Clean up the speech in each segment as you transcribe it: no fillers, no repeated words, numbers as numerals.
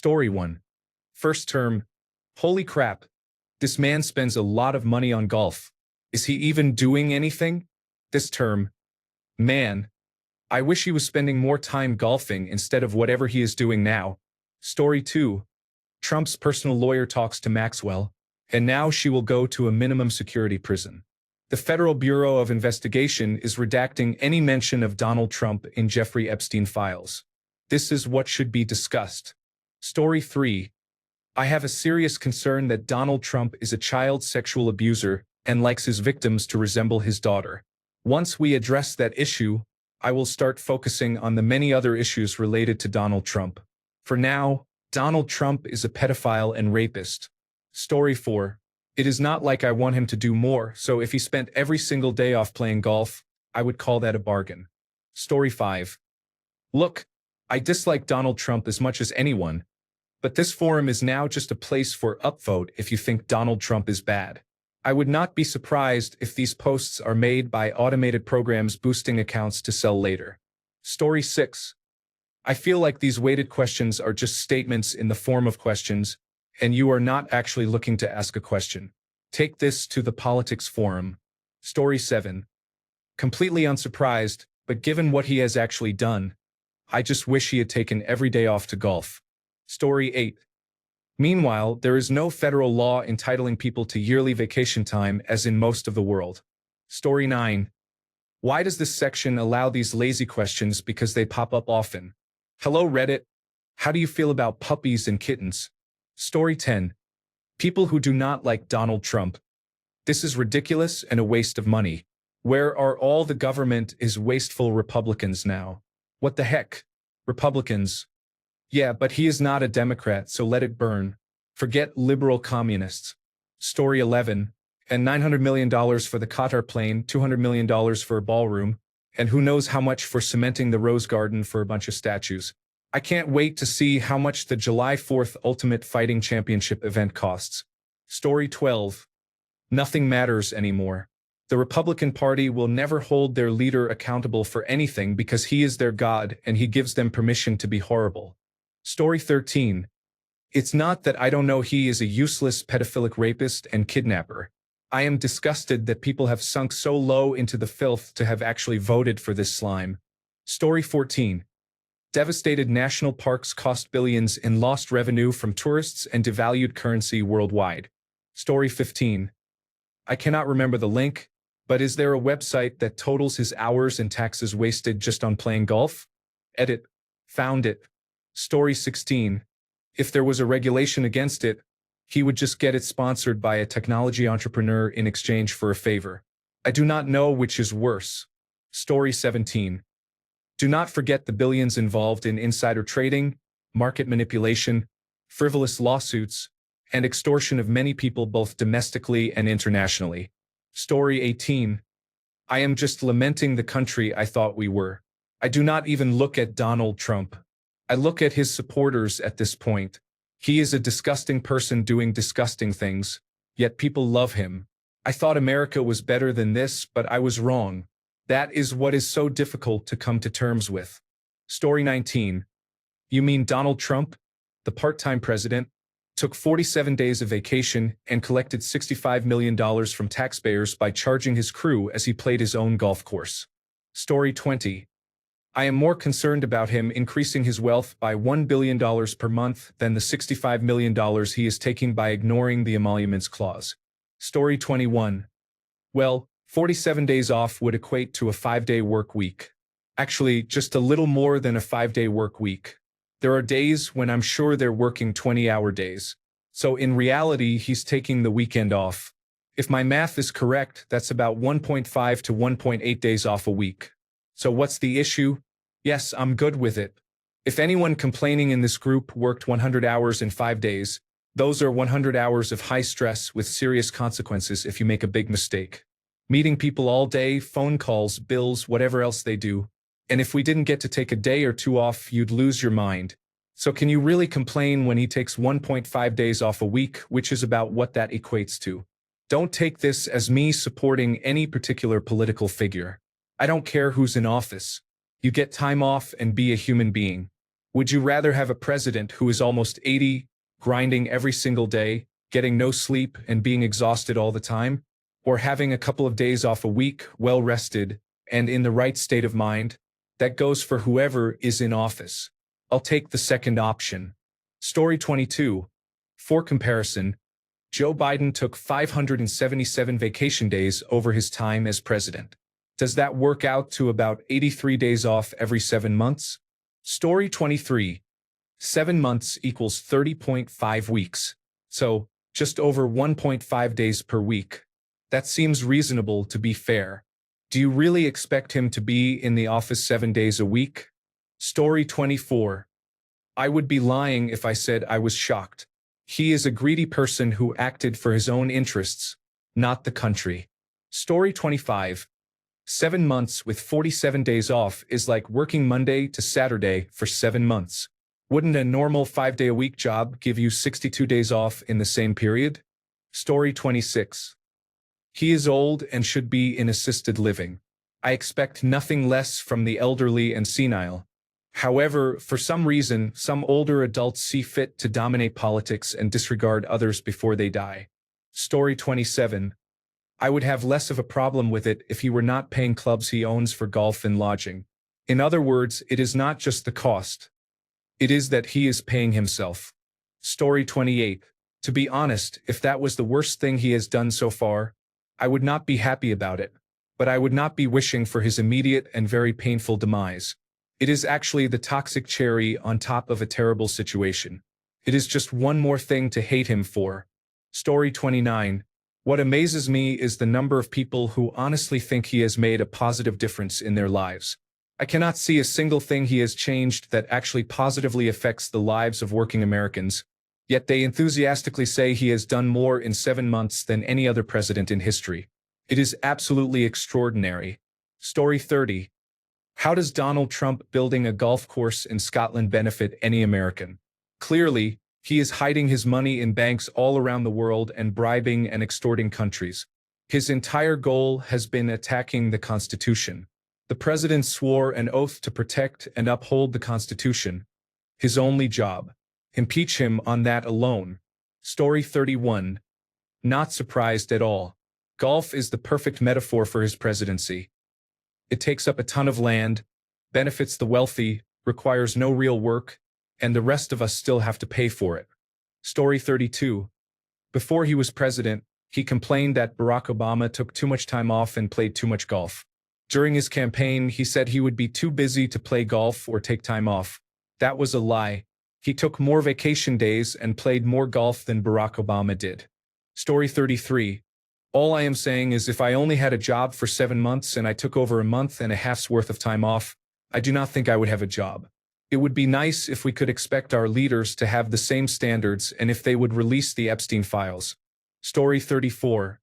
Story 1. First term. Holy crap. This man spends a lot of money on golf. Is he even doing anything? This term. Man. I wish he was spending more time golfing instead of whatever he is doing now. Story 2. Trump's personal lawyer talks to Maxwell, and now she will go to a minimum security prison. The Federal Bureau of Investigation is redacting any mention of Donald Trump in Jeffrey Epstein files. This is what should be discussed. Story 3. I have a serious concern that Donald Trump is a child sexual abuser and likes his victims to resemble his daughter. Once we address that issue, I will start focusing on the many other issues related to Donald Trump. For now, Donald Trump is a pedophile and rapist. Story 4. It is not like I want him to do more, so if he spent every single day off playing golf, I would call that a bargain. Story 5. Look, I dislike Donald Trump as much as anyone, but this forum is now just a place for upvote if you think Donald Trump is bad. I would not be surprised if these posts are made by automated programs boosting accounts to sell later. Story 6. I feel like these weighted questions are just statements in the form of questions, and you are not actually looking to ask a question. Take this to the politics forum. Story 7. Completely unsurprised, but given what he has actually done, I just wish he had taken every day off to golf. Story 8. Meanwhile, there is no federal law entitling people to yearly vacation time as in most of the world. Story 9. Why does this section allow these lazy questions because they pop up often? Hello Reddit. How do you feel about puppies and kittens? Story 10. People who do not like Donald Trump. This is ridiculous and a waste of money. Where are all the government is wasteful Republicans now? What the heck? Republicans. Yeah, but he is not a Democrat, so let it burn. Forget liberal communists. Story 11. And $900 million for the Qatar plane, $200 million for a ballroom, and who knows how much for cementing the Rose Garden for a bunch of statues. I can't wait to see how much the July 4th Ultimate Fighting Championship event costs. Story 12. Nothing matters anymore. The Republican Party will never hold their leader accountable for anything because he is their god and he gives them permission to be horrible. Story 13. It's not that I don't know he is a useless pedophilic rapist and kidnapper. I am disgusted that people have sunk so low into the filth to have actually voted for this slime. Story 14. Devastated national parks cost billions in lost revenue from tourists and devalued currency worldwide. Story 15. I cannot remember the link, but is there a website that totals his hours and taxes wasted just on playing golf? Edit. Found it. Story 16. If there was a regulation against it, he would just get it sponsored by a technology entrepreneur in exchange for a favor. I do not know which is worse. Story 17. Do not forget the billions involved in insider trading, market manipulation, frivolous lawsuits, and extortion of many people both domestically and internationally. Story 18. I am just lamenting the country I thought we were. I do not even look at Donald Trump. I look at his supporters at this point. He is a disgusting person doing disgusting things, yet people love him. I thought America was better than this, but I was wrong. That is what is so difficult to come to terms with. Story 19. You mean Donald Trump, the part-time president, took 47 days of vacation and collected $65 million from taxpayers by charging his crew as he played his own golf course. Story 20. I am more concerned about him increasing his wealth by $1 billion per month than the $65 million he is taking by ignoring the emoluments clause. Story 21. Well, 47 days off would equate to a 5-day work week. Actually, just a little more than a 5-day work week. There are days when I'm sure they're working 20-hour days. So in reality, he's taking the weekend off. If my math is correct, that's about 1.5 to 1.8 days off a week. So what's the issue? Yes, I'm good with it. If anyone complaining in this group worked 100 hours in 5 days, those are 100 hours of high stress with serious consequences if you make a big mistake. Meeting people all day, phone calls, bills, whatever else they do. And if we didn't get to take a day or two off, you'd lose your mind. So can you really complain when he takes 1.5 days off a week, which is about what that equates to? Don't take this as me supporting any particular political figure. I don't care who's in office. You get time off and be a human being. Would you rather have a president who is almost 80, grinding every single day, getting no sleep and being exhausted all the time? Or having a couple of days off a week, well rested, and in the right state of mind? That goes for whoever is in office. I'll take the second option. Story 22. For comparison, Joe Biden took 577 vacation days over his time as president. Does that work out to about 83 days off every 7 months? Story 23. 7 months equals 30.5 weeks. So, just over 1.5 days per week. That seems reasonable, to be fair. Do you really expect him to be in the office 7 days a week? Story 24. I would be lying if I said I was shocked. He is a greedy person who acted for his own interests, not the country. Story 25. 7 months with 47 days off is like working Monday to Saturday for 7 months. Wouldn't a normal 5-day-a-week job give you 62 days off in the same period? Story 26. He is old and should be in assisted living. I expect nothing less from the elderly and senile. However, for some reason, some older adults see fit to dominate politics and disregard others before they die. Story 27. I would have less of a problem with it if he were not paying clubs he owns for golf and lodging. In other words, it is not just the cost. It is that he is paying himself. Story 28. To be honest, if that was the worst thing he has done so far, I would not be happy about it, but I would not be wishing for his immediate and very painful demise. It is actually the toxic cherry on top of a terrible situation. It is just one more thing to hate him for. Story 29. What amazes me is the number of people who honestly think he has made a positive difference in their lives. I cannot see a single thing he has changed that actually positively affects the lives of working Americans, yet they enthusiastically say he has done more in 7 months than any other president in history. It is absolutely extraordinary. Story 30. How does Donald Trump building a golf course in Scotland benefit any American? Clearly, he is hiding his money in banks all around the world and bribing and extorting countries. His entire goal has been attacking the Constitution. The president swore an oath to protect and uphold the Constitution. His only job. Impeach him on that alone. Story 31. Not surprised at all. Golf is the perfect metaphor for his presidency. It takes up a ton of land, benefits the wealthy, requires no real work, and the rest of us still have to pay for it. Story 32. Before he was president, he complained that Barack Obama took too much time off and played too much golf. During his campaign, he said he would be too busy to play golf or take time off. That was a lie. He took more vacation days and played more golf than Barack Obama did. Story 33. All I am saying is if I only had a job for 7 months and I took over a month and a half's worth of time off, I do not think I would have a job. It would be nice if we could expect our leaders to have the same standards and if they would release the Epstein files. Story 34.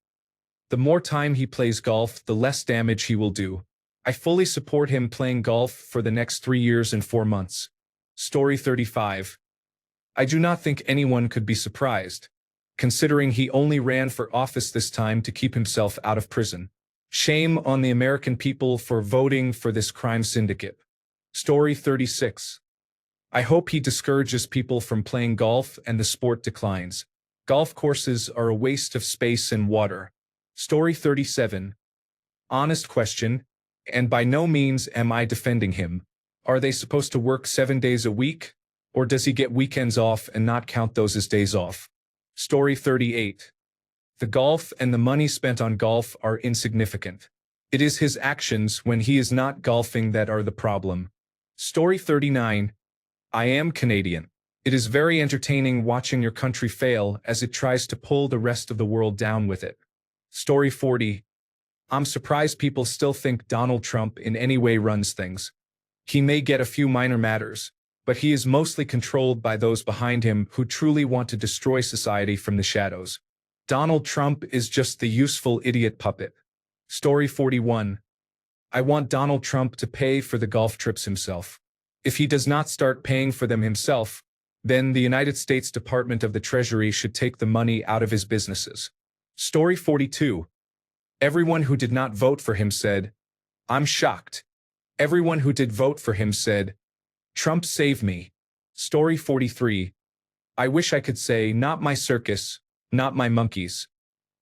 The more time he plays golf, the less damage he will do. I fully support him playing golf for the next 3 years and 4 months. Story 35. I do not think anyone could be surprised, considering he only ran for office this time to keep himself out of prison. Shame on the American people for voting for this crime syndicate. Story 36. I hope he discourages people from playing golf and the sport declines. Golf courses are a waste of space and water. Story 37. Honest question, and by no means am I defending him. Are they supposed to work 7 days a week? Or does he get weekends off and not count those as days off? Story 38. The golf and the money spent on golf are insignificant. It is his actions when he is not golfing that are the problem. Story 39. I am Canadian. It is very entertaining watching your country fail as it tries to pull the rest of the world down with it. Story 40. I'm surprised people still think Donald Trump in any way runs things. He may get a few minor matters, but he is mostly controlled by those behind him who truly want to destroy society from the shadows. Donald Trump is just the useful idiot puppet. Story 41. I want Donald Trump to pay for the golf trips himself. If he does not start paying for them himself, then the United States Department of the Treasury should take the money out of his businesses. Story 42. Everyone who did not vote for him said, I'm shocked. Everyone who did vote for him said, Trump saved me. Story 43. I wish I could say, not my circus, not my monkeys.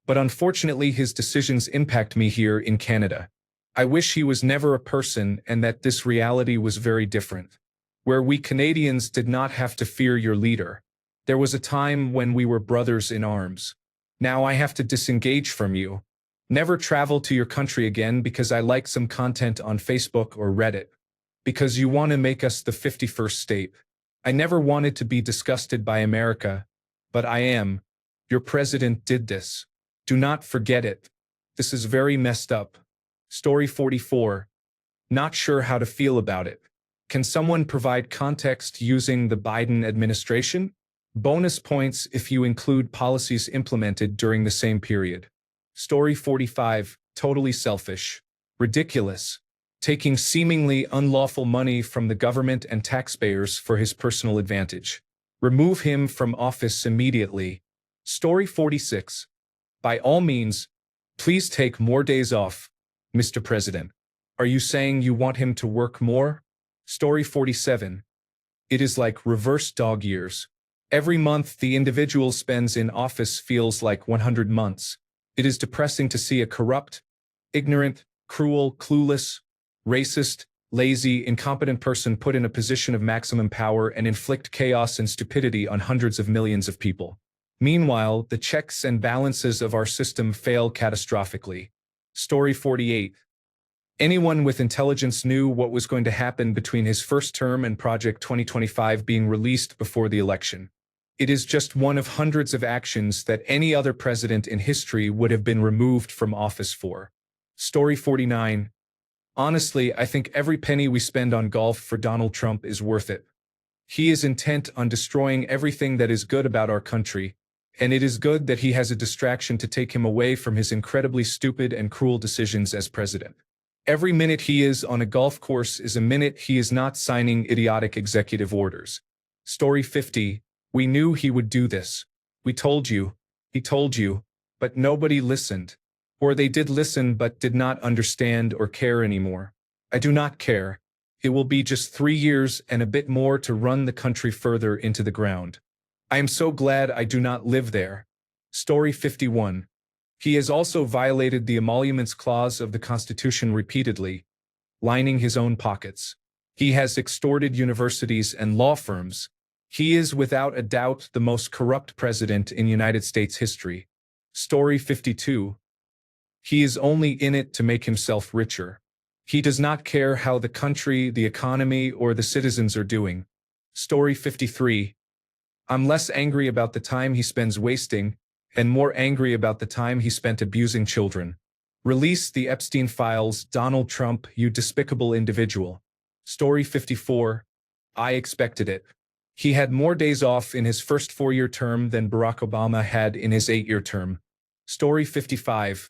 But unfortunately his decisions impact me here in Canada. I wish he was never a person and that this reality was very different, where we Canadians did not have to fear your leader. There was a time when we were brothers in arms. Now I have to disengage from you. Never travel to your country again because I like some content on Facebook or Reddit. Because you want to make us the 51st state. I never wanted to be disgusted by America, but I am. Your president did this. Do not forget it. This is very messed up. Story 44. Not sure how to feel about it. Can someone provide context using the Biden administration? Bonus points if you include policies implemented during the same period. Story 45. Totally selfish. Ridiculous. Taking seemingly unlawful money from the government and taxpayers for his personal advantage. Remove him from office immediately. Story 46. By all means, please take more days off, Mr. President. Are you saying you want him to work more? Story 47. It is like reverse dog years. Every month the individual spends in office feels like 100 months. It is depressing to see a corrupt, ignorant, cruel, clueless, racist, lazy, incompetent person put in a position of maximum power and inflict chaos and stupidity on hundreds of millions of people. Meanwhile, the checks and balances of our system fail catastrophically. Story 48. Anyone with intelligence knew what was going to happen between his first term and Project 2025 being released before the election. It is just one of hundreds of actions that any other president in history would have been removed from office for. Story 49. Honestly, I think every penny we spend on golf for Donald Trump is worth it. He is intent on destroying everything that is good about our country, and it is good that he has a distraction to take him away from his incredibly stupid and cruel decisions as president. Every minute he is on a golf course is a minute he is not signing idiotic executive orders. Story 50. We knew he would do this. We told you. He told you. But nobody listened. Or they did listen but did not understand or care anymore. I do not care. It will be just 3 years and a bit more to run the country further into the ground. I am so glad I do not live there. Story 51. He has also violated the emoluments clause of the Constitution repeatedly, lining his own pockets. He has extorted universities and law firms. He is without a doubt the most corrupt president in United States history. Story 52. He is only in it to make himself richer. He does not care how the country, the economy, or the citizens are doing. Story 53. I'm less angry about the time he spends wasting, and more angry about the time he spent abusing children. Release the Epstein files, Donald Trump, you despicable individual. Story 54. I expected it. He had more days off in his first 4-year term than Barack Obama had in his 8-year term. Story 55.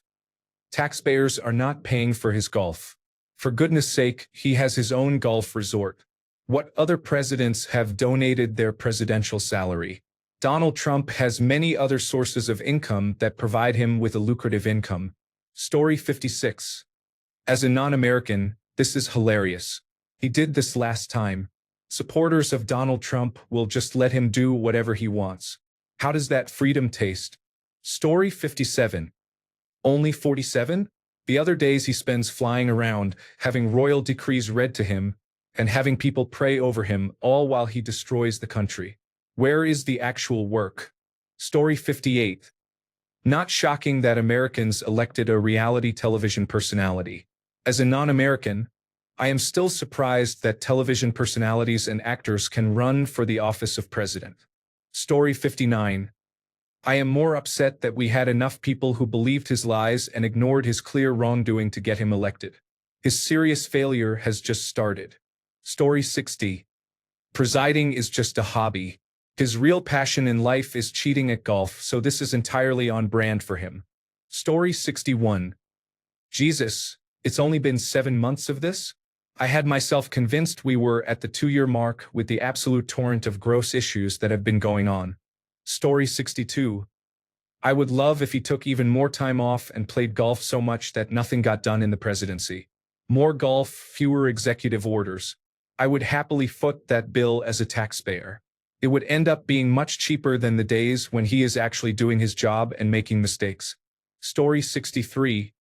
Taxpayers are not paying for his golf. For goodness sake, he has his own golf resort. What other presidents have donated their presidential salary? Donald Trump has many other sources of income that provide him with a lucrative income. Story 56. As a non-American, this is hilarious. He did this last time. Supporters of Donald Trump will just let him do whatever he wants. How does that freedom taste? Story 57. Only 47? The other days he spends flying around, having royal decrees read to him, and having people pray over him, all while he destroys the country. Where is the actual work? Story 58. Not shocking that Americans elected a reality television personality. As a non-American, I am still surprised that television personalities and actors can run for the office of president. Story 59. I am more upset that we had enough people who believed his lies and ignored his clear wrongdoing to get him elected. His serious failure has just started. Story 60. Presiding is just a hobby. His real passion in life is cheating at golf, so this is entirely on brand for him. Story 61. Jesus, it's only been 7 months of this? I had myself convinced we were at the 2-year mark with the absolute torrent of gross issues that have been going on. Story 62. I would love if he took even more time off and played golf so much that nothing got done in the presidency. More golf, fewer executive orders. I would happily foot that bill as a taxpayer. It would end up being much cheaper than the days when he is actually doing his job and making mistakes. Story 63.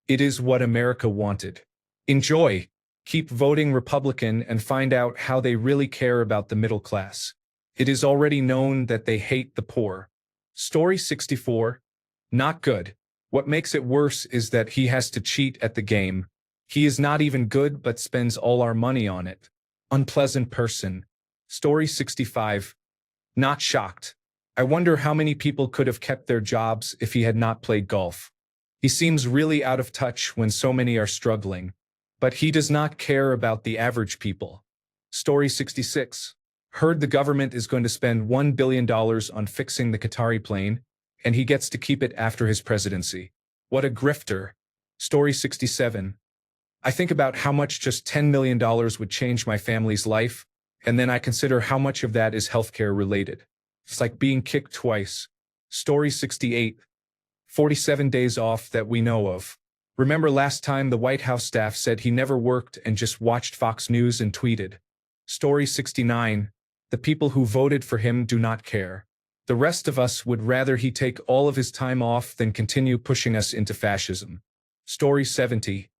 It is what America wanted. Enjoy. Keep voting Republican and find out how they really care about the middle class. It is already known that they hate the poor. Story 64. Not good. What makes it worse is that he has to cheat at the game. He is not even good but spends all our money on it. Unpleasant person. Story 65. Not shocked. I wonder how many people could have kept their jobs if he had not played golf. He seems really out of touch when so many are struggling. But he does not care about the average people. Story 66. Heard the government is going to spend $1 billion on fixing the Qatari plane, and he gets to keep it after his presidency. What a grifter. Story 67. I think about how much just $10 million would change my family's life, and then I consider how much of that is healthcare related. It's like being kicked twice. Story 68. 47 days off that we know of. Remember last time the White House staff said he never worked and just watched Fox News and tweeted. Story 69. The people who voted for him do not care. The rest of us would rather he take all of his time off than continue pushing us into fascism. Story 70.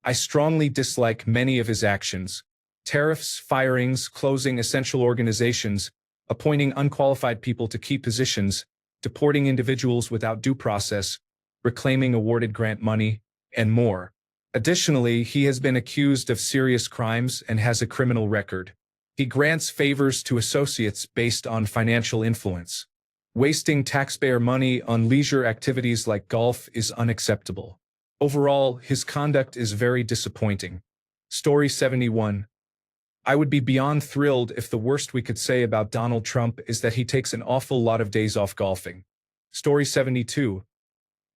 I strongly dislike many of his actions. Tariffs, firings, closing essential organizations, appointing unqualified people to key positions, deporting individuals without due process, reclaiming awarded grant money, and more. Additionally, he has been accused of serious crimes and has a criminal record. He grants favors to associates based on financial influence. Wasting taxpayer money on leisure activities like golf is unacceptable. Overall, his conduct is very disappointing. Story 71. I would be beyond thrilled if the worst we could say about Donald Trump is that he takes an awful lot of days off golfing. Story 72.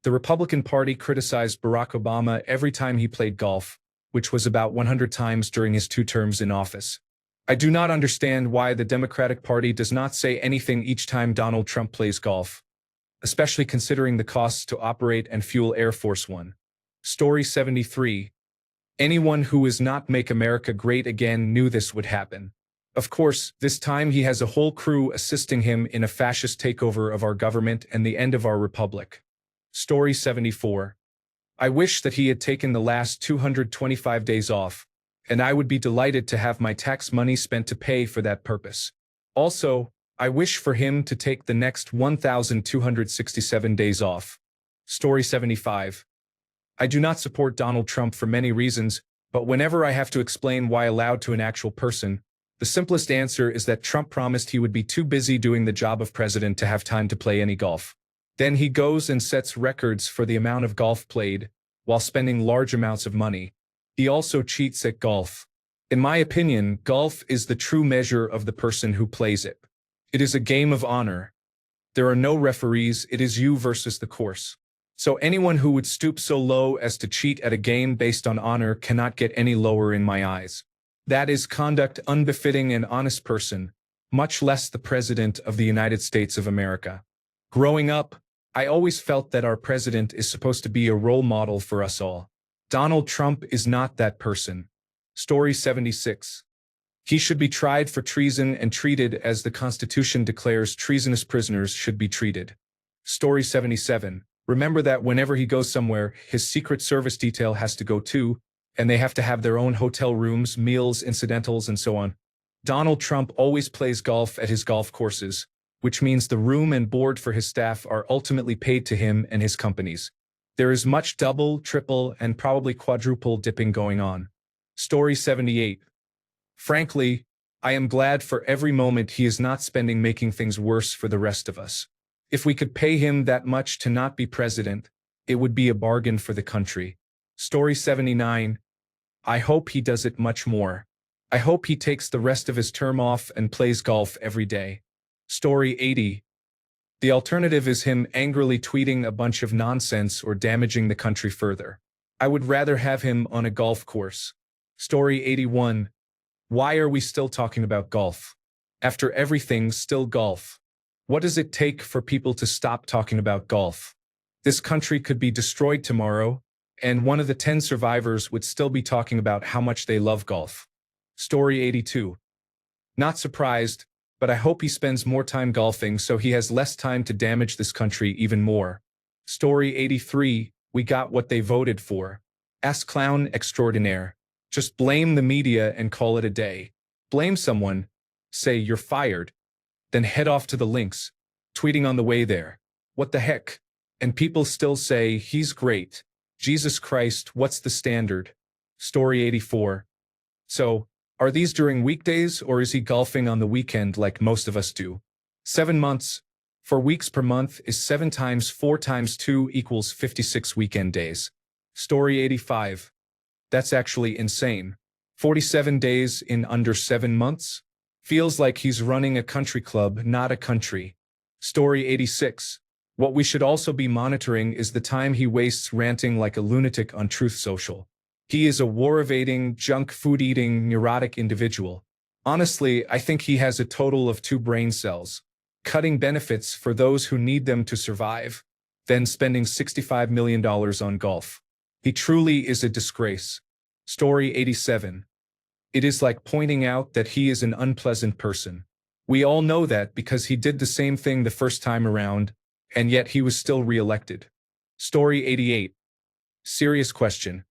The Republican Party criticized Barack Obama every time he played golf, which was about 100 times during his 2 terms in office. I do not understand why the Democratic Party does not say anything each time Donald Trump plays golf, especially considering the costs to operate and fuel Air Force One. Story 73. Anyone who is not Make America Great Again knew this would happen. Of course, this time he has a whole crew assisting him in a fascist takeover of our government and the end of our republic. Story 74. I wish that he had taken the last 225 days off, and I would be delighted to have my tax money spent to pay for that purpose. Also, I wish for him to take the next 1,267 days off. Story 75. I do not support Donald Trump for many reasons, but whenever I have to explain why aloud to an actual person, the simplest answer is that Trump promised he would be too busy doing the job of president to have time to play any golf. Then he goes and sets records for the amount of golf played, while spending large amounts of money. He also cheats at golf. In my opinion, golf is the true measure of the person who plays it. It is a game of honor. There are no referees, it is you versus the course. So anyone who would stoop so low as to cheat at a game based on honor cannot get any lower in my eyes. That is conduct unbefitting an honest person, much less the President of the United States of America. Growing up, I always felt that our president is supposed to be a role model for us all. Donald Trump is not that person. Story 76. He should be tried for treason and treated as the Constitution declares treasonous prisoners should be treated. Story 77. Remember that whenever he goes somewhere, his Secret Service detail has to go too, and they have to have their own hotel rooms, meals, incidentals, and so on. Donald Trump always plays golf at his golf courses, which means the room and board for his staff are ultimately paid to him and his companies. There is much double, triple, and probably quadruple dipping going on. Story 78. Frankly, I am glad for every moment he is not spending making things worse for the rest of us. If we could pay him that much to not be president, it would be a bargain for the country. Story 79. I hope he does it much more. I hope he takes the rest of his term off and plays golf every day. Story 80. The alternative is him angrily tweeting a bunch of nonsense or damaging the country further. I would rather have him on a golf course. Story 81. Why are we still talking about golf? After everything, still golf. What does it take for people to stop talking about golf? This country could be destroyed tomorrow, and one of the 10 survivors would still be talking about how much they love golf. Story 82. Not surprised, but I hope he spends more time golfing so he has less time to damage this country even more. Story 83. We got what they voted for. Ask clown extraordinaire. Just blame the media and call it a day. Blame someone. Say you're fired. Then head off to the links. Tweeting on the way there. What the heck? And people still say he's great. Jesus Christ, what's the standard? Story 84. So, are these during weekdays or is he golfing on the weekend like most of us do? 7 months. 4 weeks per month is 7 times 4 times 2 equals 56 weekend days. Story 85. That's actually insane. 47 days in under 7 months? Feels like he's running a country club, not a country. Story 86. What we should also be monitoring is the time he wastes ranting like a lunatic on Truth Social. He is a war-evading, junk food-eating, neurotic individual. Honestly, I think he has a total of 2 brain cells. Cutting benefits for those who need them to survive, then spending $65 million on golf. He truly is a disgrace. Story 87. It is like pointing out that he is an unpleasant person. We all know that because he did the same thing the first time around, and yet he was still re-elected. Story 88. Serious question.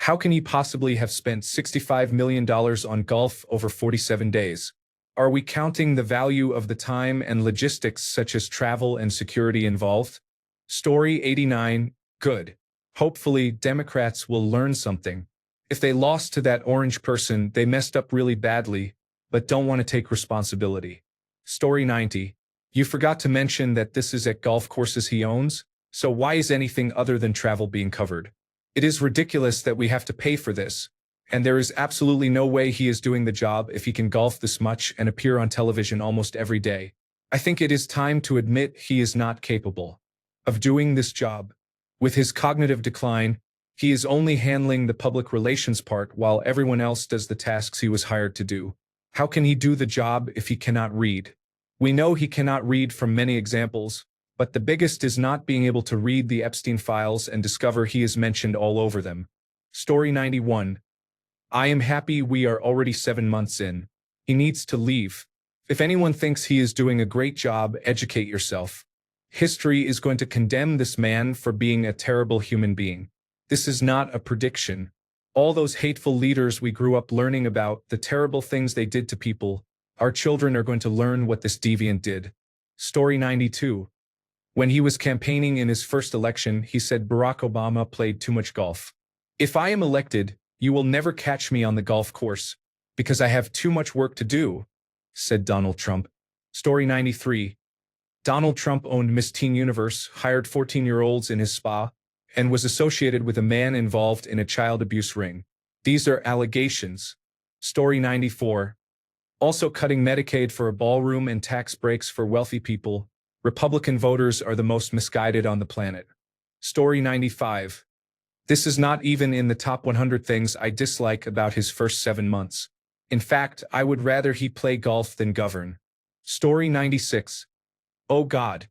How can he possibly have spent $65 million on golf over 47 days? Are we counting the value of the time and logistics such as travel and security involved? Story 89. Good. Hopefully, Democrats will learn something. If they lost to that orange person, they messed up really badly, but don't want to take responsibility. Story 90. You forgot to mention that this is at golf courses he owns, so why is anything other than travel being covered? It is ridiculous that we have to pay for this, and there is absolutely no way he is doing the job if he can golf this much and appear on television almost every day. I think it is time to admit he is not capable of doing this job. With his cognitive decline, he is only handling the public relations part while everyone else does the tasks he was hired to do. How can he do the job if he cannot read? We know he cannot read from many examples, but the biggest is not being able to read the Epstein files and discover he is mentioned all over them. Story 91. I am happy we are already 7 months in. He needs to leave. If anyone thinks he is doing a great job, educate yourself. History is going to condemn this man for being a terrible human being. This is not a prediction. All those hateful leaders we grew up learning about, the terrible things they did to people, our children are going to learn what this deviant did. Story 92. When he was campaigning in his first election, he said Barack Obama played too much golf. If I am elected, you will never catch me on the golf course, because I have too much work to do, said Donald Trump. Story 93. Donald Trump owned Miss Teen Universe, hired 14-year-olds in his spa, and was associated with a man involved in a child abuse ring. These are allegations. Story 94. Also cutting Medicaid for a ballroom and tax breaks for wealthy people. Republican voters are the most misguided on the planet. Story 95. This is not even in the top 100 things I dislike about his first 7 months. In fact, I would rather he play golf than govern. Story 96. Oh God.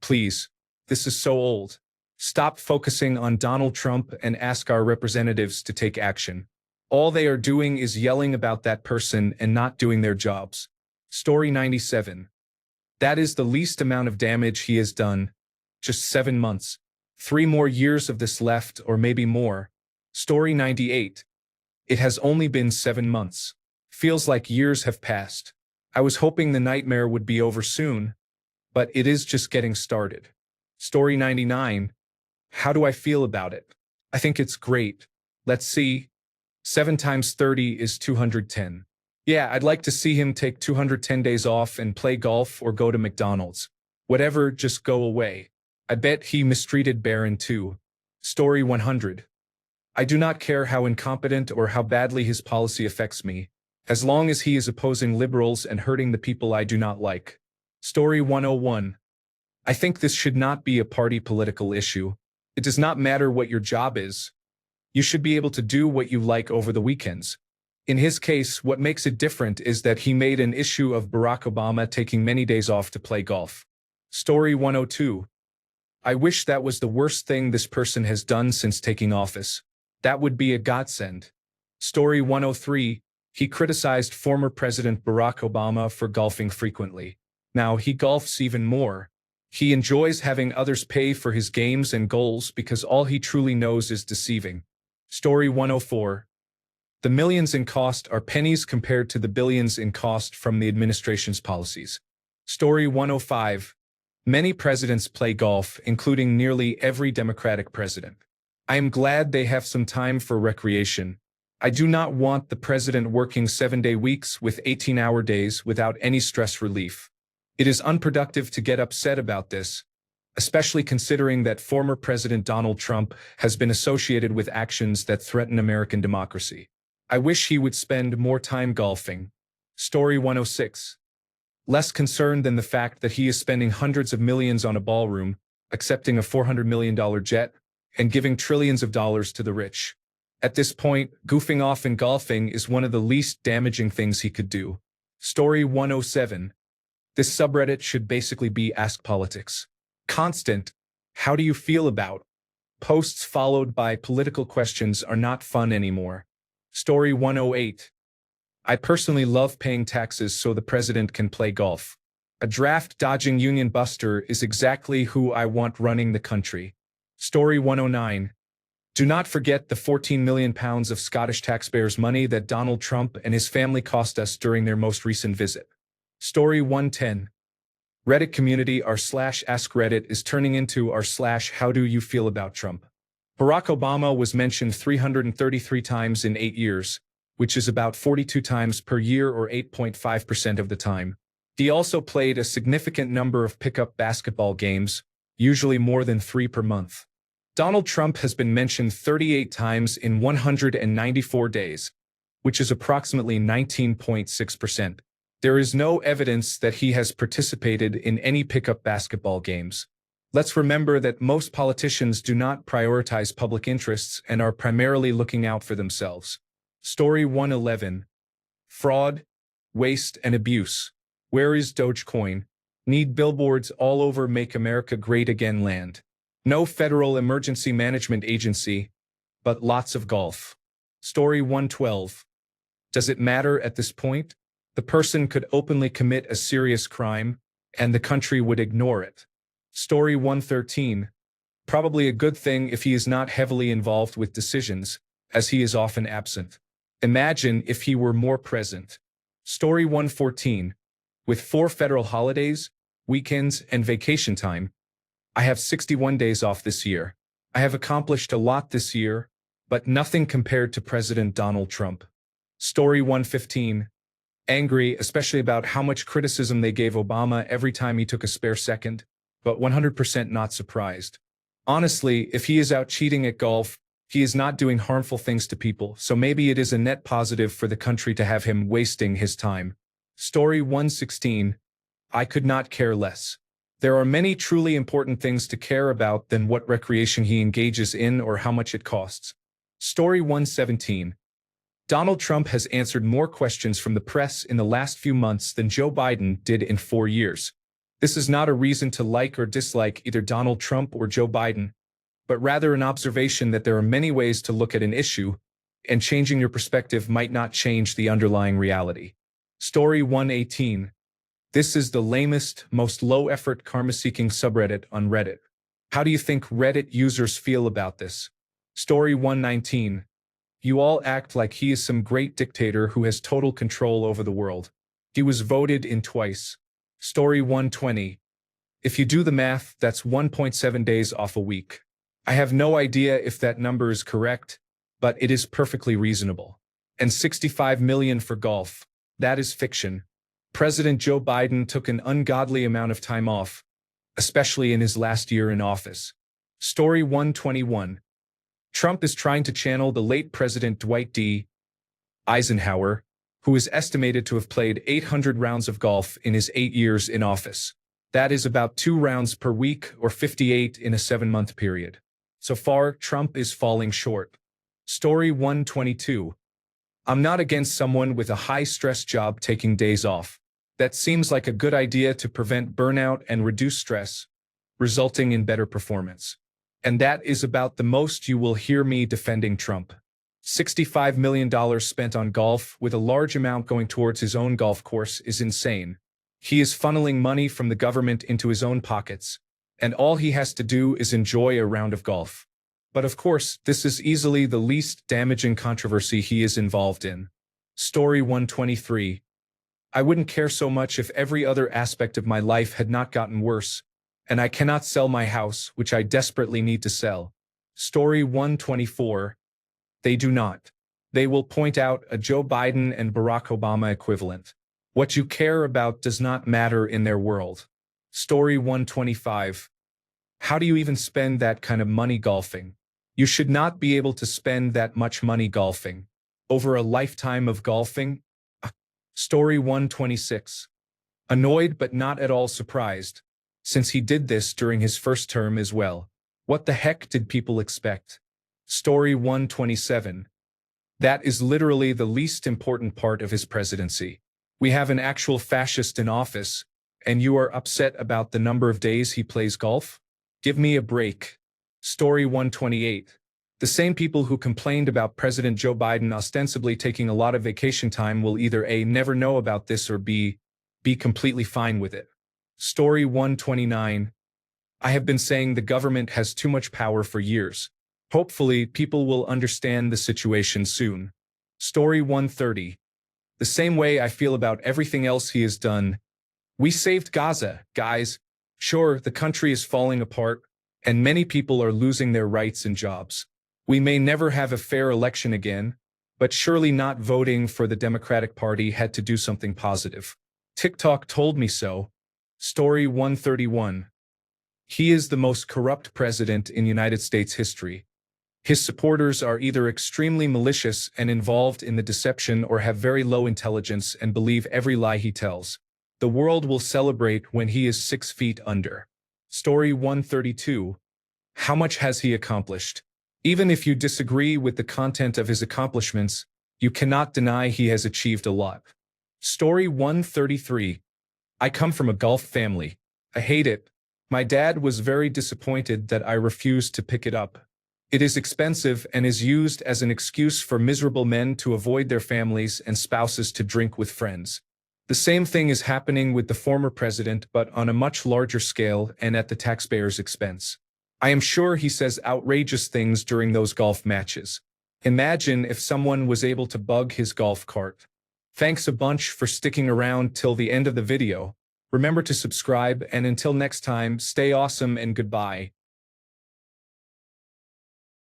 Please. This is so old. Stop focusing on Donald Trump and ask our representatives to take action. All they are doing is yelling about that person and not doing their jobs. Story 97. That is the least amount of damage he has done. Just 7 months. 3 more years of this left or maybe more. Story 98. It has only been 7 months. Feels like years have passed. I was hoping the nightmare would be over soon, but it is just getting started. Story 99. How do I feel about it? I think it's great. Let's see. 7 times 30 is 210. Yeah, I'd like to see him take 210 days off and play golf or go to McDonald's. Whatever, just go away. I bet he mistreated Barron too. Story 100. I do not care how incompetent or how badly his policy affects me, as long as he is opposing liberals and hurting the people I do not like. Story 101. I think this should not be a party political issue. It does not matter what your job is. You should be able to do what you like over the weekends. In his case, what makes it different is that he made an issue of Barack Obama taking many days off to play golf. Story 102. I wish that was the worst thing this person has done since taking office. That would be a godsend. Story 103. He criticized former President Barack Obama for golfing frequently. Now he golfs even more. He enjoys having others pay for his games and goals because all he truly knows is deceiving. Story 104. The millions in cost are pennies compared to the billions in cost from the administration's policies. Story 105. Many presidents play golf, including nearly every Democratic president. I am glad they have some time for recreation. I do not want the president working 7-day weeks with 18-hour days without any stress relief. It is unproductive to get upset about this, especially considering that former President Donald Trump has been associated with actions that threaten American democracy. I wish he would spend more time golfing. Story 106. Less concerned than the fact that he is spending hundreds of millions on a ballroom, accepting a $400 million jet, and giving trillions of dollars to the rich. At this point, goofing off in golfing is one of the least damaging things he could do. Story 107. This subreddit should basically be Ask Politics. Constant, how do you feel about? Posts followed by political questions are not fun anymore. Story 108. I personally love paying taxes so the president can play golf. A draft-dodging union buster is exactly who I want running the country. Story 109. Do not forget the 14 million pounds of Scottish taxpayers' money that Donald Trump and his family cost us during their most recent visit. Story 110. Reddit community r/AskReddit is turning into r/how do you feel about Trump? Barack Obama was mentioned 333 times in 8 years, which is about 42 times per year or 8.5% of the time. He also played a significant number of pickup basketball games, usually more than 3 per month. Donald Trump has been mentioned 38 times in 194 days, which is approximately 19.6%. There is no evidence that he has participated in any pickup basketball games. Let's remember that most politicians do not prioritize public interests and are primarily looking out for themselves. Story 111. Fraud, waste, and abuse. Where is Dogecoin? Need billboards all over Make America Great Again land. No federal emergency management agency, but lots of golf. Story 112. Does it matter at this point? The person could openly commit a serious crime, and the country would ignore it. Story 113. Probably a good thing if he is not heavily involved with decisions, as he is often absent. Imagine if he were more present. Story 114. With 4 federal holidays, weekends, and vacation time, I have 61 days off this year. I have accomplished a lot this year, but nothing compared to President Donald Trump. Story 115. Angry, especially about how much criticism they gave Obama every time he took a spare second, but 100% not surprised. Honestly, if he is out cheating at golf, he is not doing harmful things to people, so maybe it is a net positive for the country to have him wasting his time. Story 116. I could not care less. There are many truly important things to care about than what recreation he engages in or how much it costs. Story 117. Donald Trump has answered more questions from the press in the last few months than Joe Biden did in 4 years. This is not a reason to like or dislike either Donald Trump or Joe Biden, but rather an observation that there are many ways to look at an issue, and changing your perspective might not change the underlying reality. Story 118. This is the lamest, most low-effort karma-seeking subreddit on Reddit. How do you think Reddit users feel about this? Story 119. You all act like he is some great dictator who has total control over the world. He was voted in twice. Story 120. If you do the math, that's 1.7 days off a week. I have no idea if that number is correct, but it is perfectly reasonable. And 65 million for golf. That is fiction. President Joe Biden took an ungodly amount of time off, especially in his last year in office. Story 121. Trump is trying to channel the late President Dwight D. Eisenhower, who is estimated to have played 800 rounds of golf in his 8 years in office. That is about 2 rounds per week or 58 in a 7-month period. So far, Trump is falling short. Story 122. I'm not against someone with a high-stress job taking days off. That seems like a good idea to prevent burnout and reduce stress, resulting in better performance. And that is about the most you will hear me defending Trump. $65 million spent on golf, with a large amount going towards his own golf course, is insane. He is funneling money from the government into his own pockets, and all he has to do is enjoy a round of golf. But of course, this is easily the least damaging controversy he is involved in. Story 123. I wouldn't care so much if every other aspect of my life had not gotten worse, and I cannot sell my house, which I desperately need to sell. Story 124. They do not. They will point out a Joe Biden and Barack Obama equivalent. What you care about does not matter in their world. Story 125. How do you even spend that kind of money golfing? You should not be able to spend that much money golfing. Over a lifetime of golfing? Story 126. Annoyed but not at all surprised, since he did this during his first term as well. What the heck did people expect? Story 127. That is literally the least important part of his presidency. We have an actual fascist in office, and you are upset about the number of days he plays golf? Give me a break. Story 128. The same people who complained about President Joe Biden ostensibly taking a lot of vacation time will either A, never know about this, or B, be completely fine with it. Story 129. I have been saying the government has too much power for years. Hopefully, people will understand the situation soon. Story 130. The same way I feel about everything else he has done. We saved Gaza, guys. Sure, the country is falling apart, and many people are losing their rights and jobs. We may never have a fair election again, but surely not voting for the Democratic Party had to do something positive. TikTok told me so. Story 131. He is the most corrupt president in United States history. His supporters are either extremely malicious and involved in the deception or have very low intelligence and believe every lie he tells. The world will celebrate when he is 6 feet under. Story 132. How much has he accomplished? Even if you disagree with the content of his accomplishments, you cannot deny he has achieved a lot. Story 133. I come from a golf family. I hate it. My dad was very disappointed that I refused to pick it up. It is expensive and is used as an excuse for miserable men to avoid their families and spouses to drink with friends. The same thing is happening with the former president, but on a much larger scale and at the taxpayers' expense. I am sure he says outrageous things during those golf matches. Imagine if someone was able to bug his golf cart. Thanks a bunch for sticking around till the end of the video. Remember to subscribe, and until next time, stay awesome and goodbye.